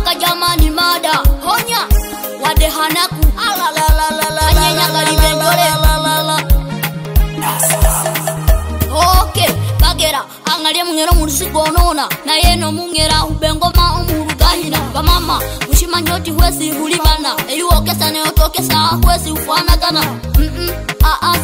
Kaka jamani mada honya wade hanaku ala la la la la anyenya kalibendole la la la. Okay bagera angalie mungero murusigonona na yeno mungera ubengoma omurugahina bamama ushimanyoti hwesi hulibana eyuokesa ne otokesa hwesi ufana kana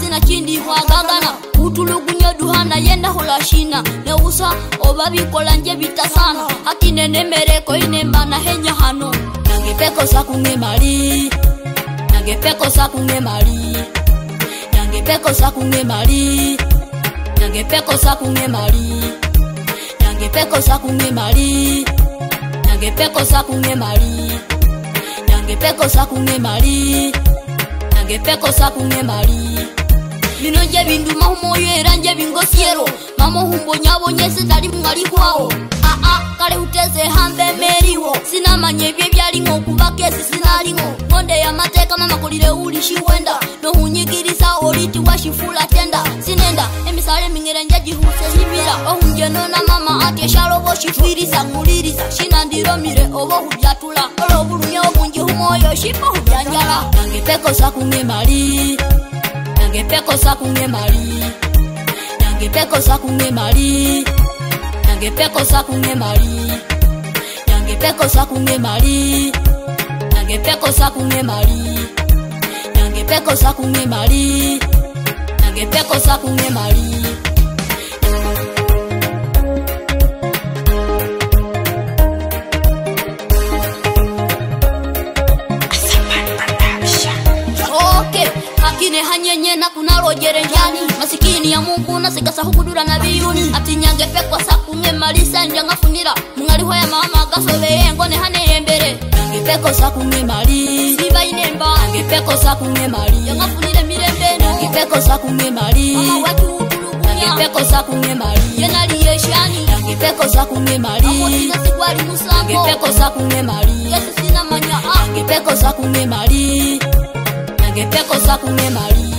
sina chindi hwagagana utulugunye duhana yenda holashina ne usa obabikola nje bitasana hakinene mereko inembana henya hano nangepeko sakunge mali nangepeko sakunge mali nangepeko sakunge mali nangepeko sakunge mali nangepeko sakunge mali nangepeko sakunge mali nangepeko sakunge mali nangepeko sakunge mali bino nje bindu mahumoyo era nje bingosiero mamo humbo nyabo nyese tali mngali kwao kale uteze hambe meriwo sinamanye bye byalingo kubakesi sinalingo monde ya mateka mama kolire uli shiwenda no hunyigirisa oliti washifula tenda sinenda emisale mingere njaji huse hibira ohunje nona mama ate shalobo shifirisa ngulirisa shinandiro mire obo hubyatula olobulunye obunji humoyo shipo hubyanjala nangepeko sakunge mali nangepeko sakunge mali nangepeko sakunge mali nangepeko sakunge mali nangepeko sakunge mali nangepeko sakunge mali nangepeko sakunge mali nangepeko sakunge mali. Akine hanyenye na kunalo jerenjani masikini ya Mungu na sigasa hukudura na biyuni ati nyangepeko sakunge mali sanja ngafunira mungali hoya mama gasobeye ngone hane embere nangepeko sakunge mali siba inemba nangepeko sakunge mali yangafunire mirembe nangepeko sakunge mali mama watu utulugunya nangepeko sakunge mali yenali yeshani nangepeko sakunge mali amoti sigwali musango nangepeko sakunge mali yesu sina manya nangepeko sakunge mali nangepeko sakunge mali